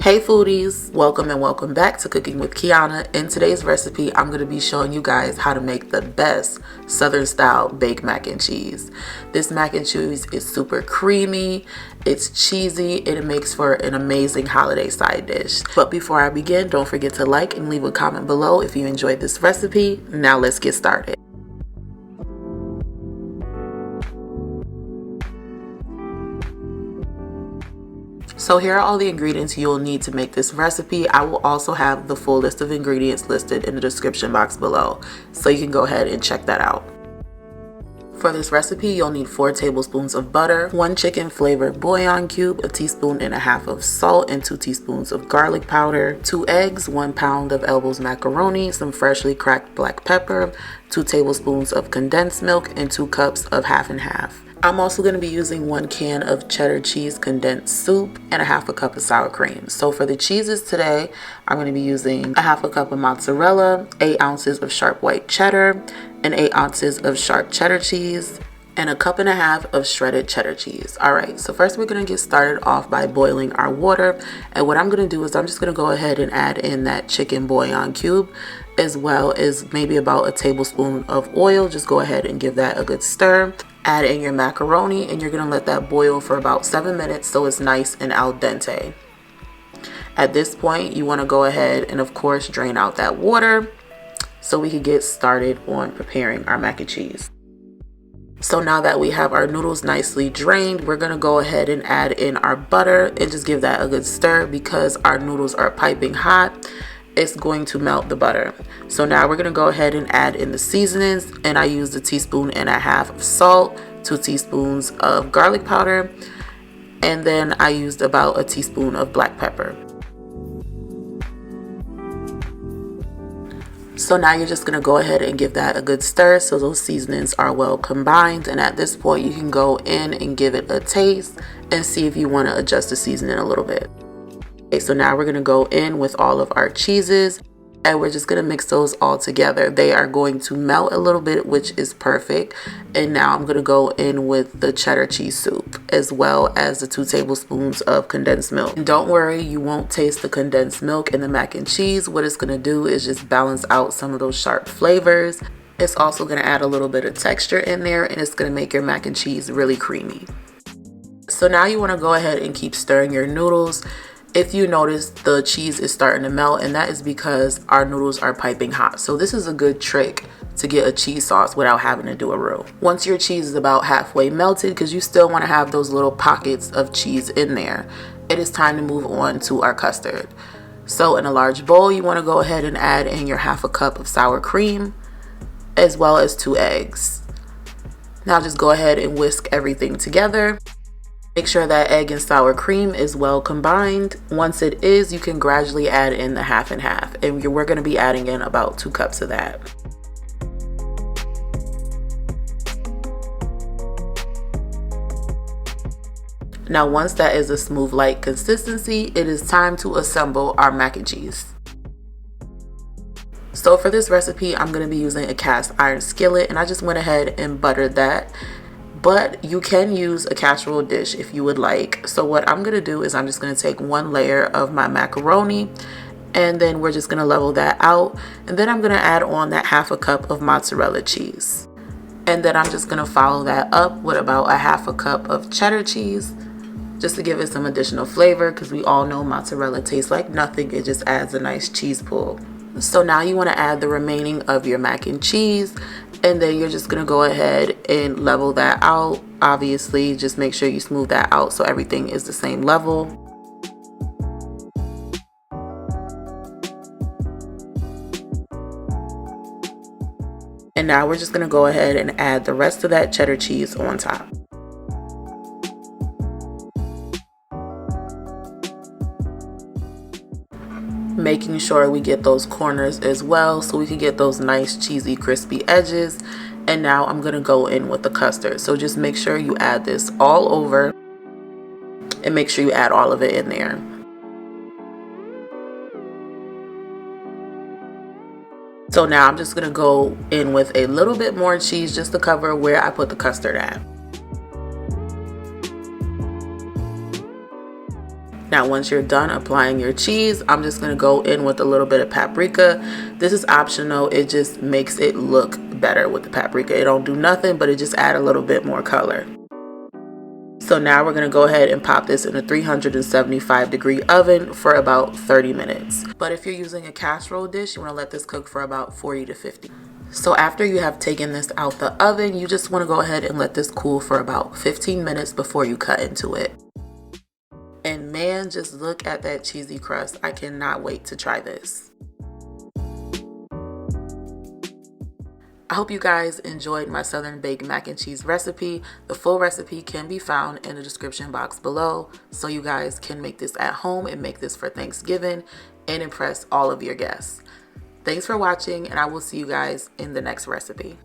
Hey foodies, welcome and welcome back to Cooking with Kiana. In today's recipe, I'm going to be showing you guys how to make the best Southern style baked mac and cheese. This mac and cheese is super creamy, it's cheesy, and it makes for an amazing holiday side dish. But before I begin, don't forget to like and leave a comment below if you enjoyed this recipe. Now let's get started. So here are all the ingredients you'll need to make this recipe. I will also have the full list of ingredients listed in the description box below, so you can go ahead and check that out. For this recipe, you'll need 4 tablespoons of butter, 1 chicken flavored bouillon cube, 1.5 teaspoons of salt, and 2 teaspoons of garlic powder, 2 eggs, 1 pound of Elbows macaroni, some freshly cracked black pepper, 2 tablespoons of condensed milk, and 2 cups of half and half. I'm also going to be using 1 can of cheddar cheese condensed soup and 1/2 cup of sour cream. So for the cheeses today, I'm going to be using 1/2 cup of mozzarella, 8 ounces of sharp white cheddar, and 8 ounces of sharp cheddar cheese, and 1.5 cups of shredded cheddar cheese. Alright, so first we're going to get started off by boiling our water. And what I'm going to do is I'm just going to go ahead and add in that chicken bouillon cube, as well as maybe about 1 tablespoon of oil. Just go ahead and give that a good stir. Add in your macaroni, and you're going to let that boil for about 7 minutes so it's nice and al dente. At this point, you want to go ahead and of course drain out that water so we can get started on preparing our mac and cheese. So now that we have our noodles nicely drained, we're going to go ahead and add in our butter and just give that a good stir. Because our noodles are piping hot, it's going to melt the butter. So now we're going to go ahead and add in the seasonings, and I used 1.5 teaspoons of salt, 2 teaspoons of garlic powder, and then I used about 1 teaspoon of black pepper. So now you're just going to go ahead and give that a good stir so those seasonings are well combined, and at this point you can go in and give it a taste and see if you want to adjust the seasoning a little bit. Okay, so now we're going to go in with all of our cheeses, and we're just going to mix those all together. They are going to melt a little bit, which is perfect. And now I'm going to go in with the cheddar cheese soup, as well as the 2 tablespoons of condensed milk. And don't worry, you won't taste the condensed milk in the mac and cheese. What it's going to do is just balance out some of those sharp flavors. It's also going to add a little bit of texture in there, and it's going to make your mac and cheese really creamy. So now you want to go ahead and keep stirring your noodles. If you notice, the cheese is starting to melt, and that is because our noodles are piping hot. So this is a good trick to get a cheese sauce without having to do a roux. Once your cheese is about halfway melted, because you still want to have those little pockets of cheese in there, it is time to move on to our custard. So in a large bowl, you want to go ahead and add in your 1/2 cup of sour cream, as well as 2 eggs. Now just go ahead and whisk everything together. Make sure that egg and sour cream is well combined. Once it is, you can gradually add in the half and half, and we're going to be adding in about 2 cups of that. Now once that is a smooth light consistency, it is time to assemble our mac and cheese. So for this recipe, I'm going to be using a cast iron skillet, and I just went ahead and buttered that. But you can use a casserole dish if you would like. So what I'm going to do is I'm just going to take 1 layer of my macaroni, and then we're just going to level that out. And then I'm going to add on that 1/2 cup of mozzarella cheese. And then I'm just going to follow that up with about 1/2 cup of cheddar cheese, just to give it some additional flavor, because we all know mozzarella tastes like nothing. It just adds a nice cheese pull. So now you want to add the remaining of your mac and cheese, and then you're just going to go ahead and level that out. Obviously, just make sure you smooth that out so everything is the same level. And now we're just going to go ahead and add the rest of that cheddar cheese on top. Making sure we get those corners as well so we can get those nice cheesy crispy edges. And now I'm going to go in with the custard. So just make sure you add this all over, and make sure you add all of it in there. So now I'm just going to go in with a little bit more cheese just to cover where I put the custard at. Now once you're done applying your cheese, I'm just going to go in with a little bit of paprika. This is optional. It just makes it look better with the paprika. It don't do nothing, but it just add a little bit more color. So now we're going to go ahead and pop this in a 375-degree oven for about 30 minutes. But if you're using a casserole dish, you want to let this cook for about 40 to 50. So after you have taken this out the oven, you just want to go ahead and let this cool for about 15 minutes before you cut into it. And man, just look at that cheesy crust. I cannot wait to try this. I hope you guys enjoyed my Southern baked mac and cheese recipe. The full recipe can be found in the description box below, so you guys can make this at home and make this for Thanksgiving and impress all of your guests. Thanks for watching, and I will see you guys in the next recipe.